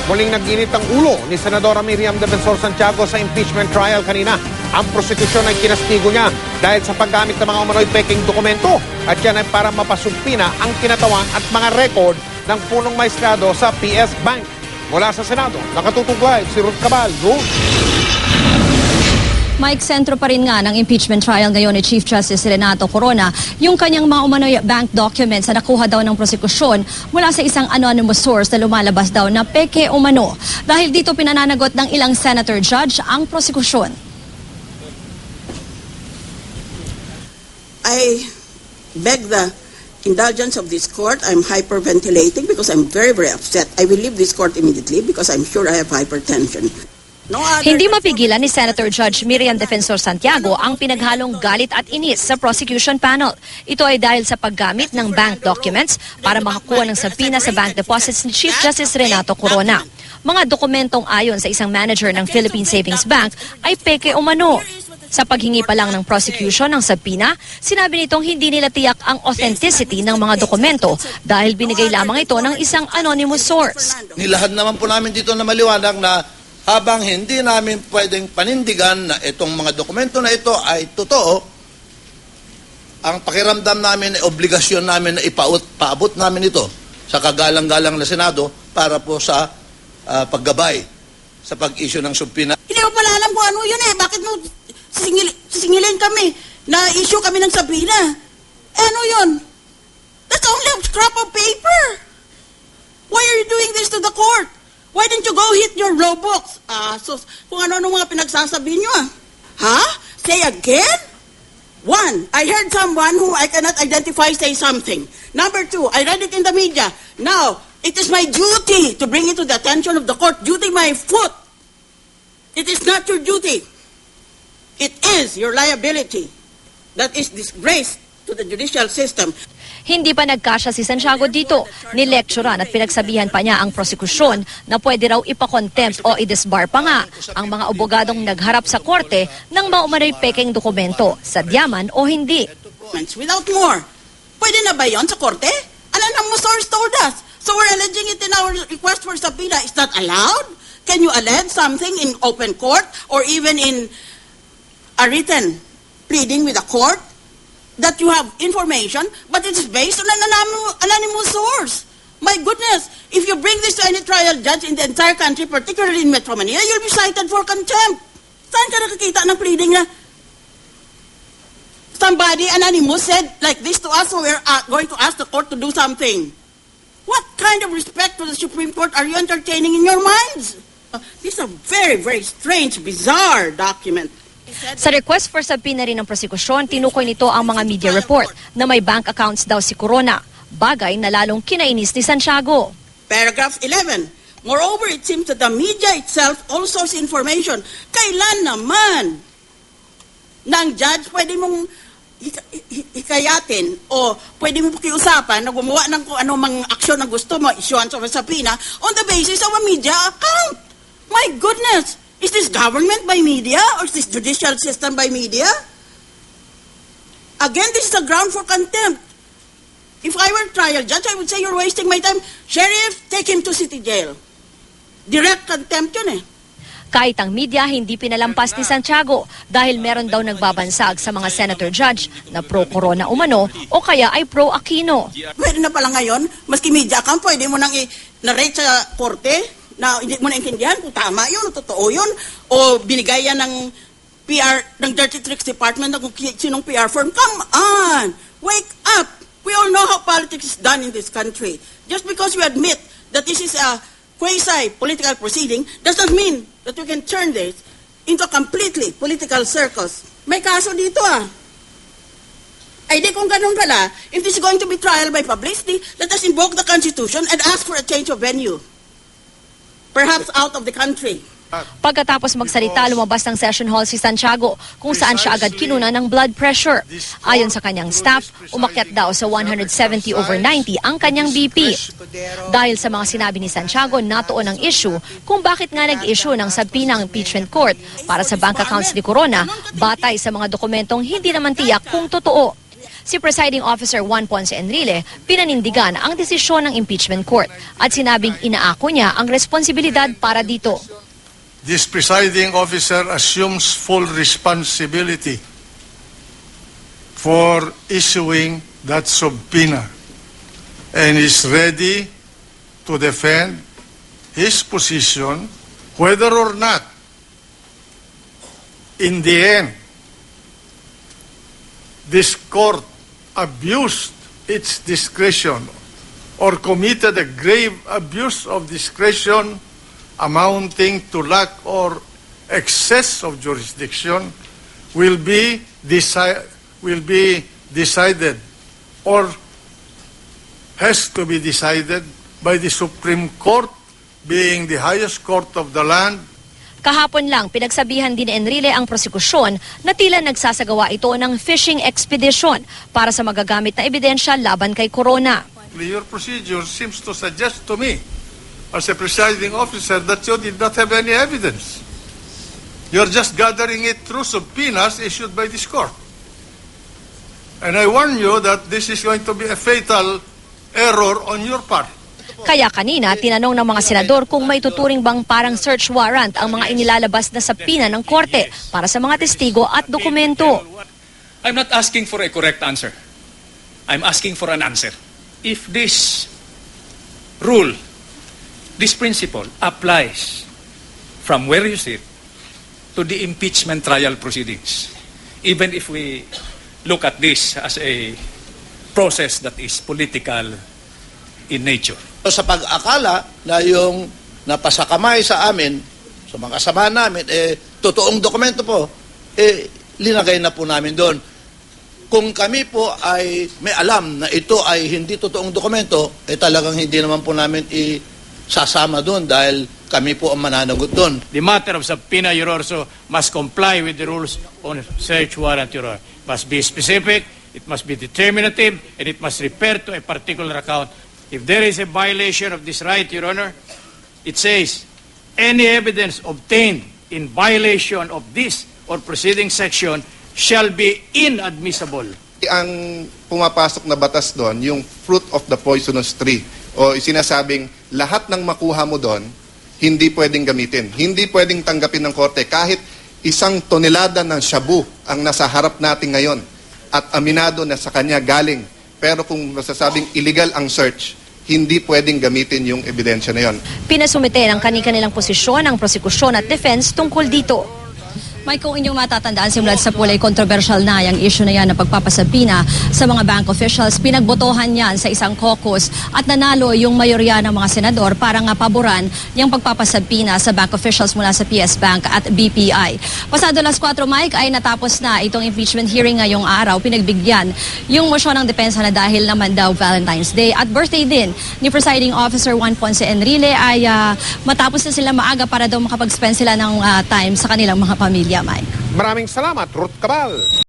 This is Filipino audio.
Muling nag-init ang ulo ni Senadora Miriam Defensor Santiago sa impeachment trial kanina. Ang prosekusyon ay kinastigo niya dahil sa paggamit ng mga umano'y peking dokumento at yan ay para mapasumpina ang kinatawan at mga record ng punong maestrado sa PS Bank. Mula sa Senado, nakatutok live si Ruth Cabal. Mike, sentro pa rin nga ng impeachment trial ngayon ni Chief Justice Renato Corona yung kanyang mga umano'y bank documents na nakuha daw ng prosekusyon mula sa isang anonymous source na lumalabas daw na peke umano. Dahil dito pinananagot ng ilang senator judge ang prosekusyon. I beg the indulgence of this court. I'm hyperventilating because I'm very, very upset. I will leave this court immediately because I'm sure I have hypertension. Hindi mapigilan ni Senator Judge Miriam Defensor Santiago ang pinaghalong galit at inis sa prosecution panel. Ito ay dahil sa paggamit ng bank documents para makakuha ng sabina sa bank deposits ni Chief Justice Renato Corona. Mga dokumentong ayon sa isang manager ng Philippine Savings Bank ay peke umano. Sa paghingi pa lang ng prosecution ng sabina, sinabi nitong hindi nila tiyak ang authenticity ng mga dokumento dahil binigay lamang ito ng isang anonymous source. Nilahad naman po namin dito na maliwanag na habang hindi namin pwedeng panindigan na itong mga dokumento na ito ay totoo, ang pakiramdam namin ay obligasyon namin na paabot namin ito sa kagalang-galang na Senado para po sa paggabay sa pag-issue ng subpoena. Hindi ko pala alam kung ano yun eh. Bakit mo sisingilin kami na issue kami ng sabina? Ano yun? That's only a scrap of paper. Why are you doing this to the court? Why didn't you go hit your Robux? So kung ano-ano mga pinagsasabi nyo Ha? Say again? One, I heard someone who I cannot identify say something. Number two, I read it in the media. Now, it is my duty to bring it to the attention of the court. Duty my foot. It is not your duty. It is your liability. That is disgrace to the judicial system. Hindi pa nagkasya si Santiago dito. Nilekturan at pinagsabihan pa niya ang prosekusyon na pwede raw ipakontempt o i-disbar pa nga ang mga abogadong nagharap sa korte ng maumano'y pekeng dokumento, sadyaman o hindi. Without more. Pwede na ba yon sa korte? Anonymous source told us. So we're alleging it in our request for subpoena. Is that allowed? Can you allege something in open court or even in a written pleading with a court? That you have information, but it is based on an anonymous source. My goodness, if you bring this to any trial judge in the entire country, particularly in Metro Manila, you'll be cited for contempt. Saan ka nakikita ng pleading na somebody anonymous said like this to us, so we're going to ask the court to do something? What kind of respect for the Supreme Court are you entertaining in your minds? This is a very, very strange, bizarre document. Sa request for subpoena rin ng prosekusyon, tinukoy nito ang mga media report na may bank accounts daw si Corona, bagay na lalong kinainis ni Santiago. Paragraph 11. Moreover, it seems that the media itself also has information. Kailan naman ng judge pwede mong hikayatin o pwede mong pakiusapan na gumawa ng kung ano mang aksyon na gusto mo, issuance of a subpoena on the basis of a media account? My goodness! Is this government by media or is this judicial system by media? Again, this is a ground for contempt. If I were a trial judge, I would say you're wasting my time. Sheriff, take him to city jail. Direct contempt yun eh. Kahit ang media hindi pinalampas ni Santiago dahil meron daw nagbabansag sa mga senator judge na pro-Corona umano o kaya ay pro-Aquino. Pwede na pala ngayon, maski media account, pwede mo nang i-narrate sa korte na hindi mo naintindihan kung tama yun o totoo yun o binigay yan ng PR, ng Dirty Tricks Department na kung sinong PR firm. Come on! Wake up! We all know how politics is done in this country. Just because you admit that this is a quasi-political proceeding does not mean that we can turn this into a completely political circus. May kaso dito Ay di kung ganun pala, if this is going to be trial by publicity, let us invoke the Constitution and ask for a change of venue. Perhaps out of the country. Pagkatapos magsalita, lumabas ng session hall si Santiago kung saan siya agad kinuna ng blood pressure. Ayon sa kanyang staff, umakyat daw sa 170/90 ang kanyang BP. Dahil sa mga sinabi ni Santiago, natuon ang issue kung bakit nga nag-issue ng subpoena ng impeachment court para sa bank accounts ni Corona batay sa mga dokumentong hindi naman tiyak kung totoo. Si Presiding Officer Juan Ponce Enrile pinanindigan ang desisyon ng impeachment court at sinabing inaako niya ang responsibilidad para dito. This presiding officer assumes full responsibility for issuing that subpoena and is ready to defend his position whether or not in the end this court abused its discretion or committed a grave abuse of discretion amounting to lack or excess of jurisdiction will be decided or has to be decided by the Supreme Court, being the highest court of the land. Kahapon lang, pinagsabihan din ni Enrile ang prosekusyon na tila nagsasagawa ito ng fishing expedition para sa magagamit na ebidensya laban kay Corona. Your procedure seems to suggest to me, as a presiding officer, that you did not have any evidence. You're just gathering it through subpoenas issued by this court. And I warn you that this is going to be a fatal error on your part. Kaya kanina, tinanong ng mga senador kung may tuturing bang parang search warrant ang mga inilalabas na sabina ng korte para sa mga testigo at dokumento. I'm not asking for a correct answer. I'm asking for an answer. If this rule, this principle applies from where you sit to the impeachment trial proceedings, even if we look at this as a process that is political in nature. Sa pag-akala na yung napasakamay sa amin, sa mga kasama namin, totoong dokumento po, linagay na po namin doon. Kung kami po ay may alam na ito ay hindi totoong dokumento, talagang hindi naman po namin isasama doon dahil kami po ang mananagot doon. The matter of subpoena, Your Honor, so must comply with the rules on search warrant, Your Honor. It must be specific, it must be determinative, and it must refer to a particular account. If there is a violation of this right, Your Honor, it says, any evidence obtained in violation of this or preceding section shall be inadmissible. Ang pumapasok na batas doon, yung fruit of the poisonous tree, o sinasabing lahat ng makuha mo doon, hindi pwedeng gamitin. Hindi pwedeng tanggapin ng korte kahit 1 tonelada ng shabu ang nasa harap natin ngayon at aminado na sa kanya galing. Pero kung masasabing illegal ang search, hindi pwedeng gamitin yung ebidensya na yon. Pinasumite ng kanilang posisyon ang prosekusyon at defense tungkol dito. Mike, kung inyong matatandaan, simulat sa pulay controversial na yung issue na yan na pagpapasabina sa mga bank officials. Pinagbotohan yan sa isang caucus at nanalo yung mayorya ng mga senador para nga paboran yung pagpapasabina sa bank officials mula sa PS Bank at BPI. Pasado las 4, Mike, ay natapos na itong impeachment hearing ngayong araw. Pinagbigyan yung motion ng depensa na dahil naman daw Valentine's Day at birthday din ni Presiding Officer Juan Ponce Enrile ay matapos na sila maaga para daw makapag-spend sila ng time sa kanilang mga pamilya. Mike. Maraming salamat, Ruth Cabal.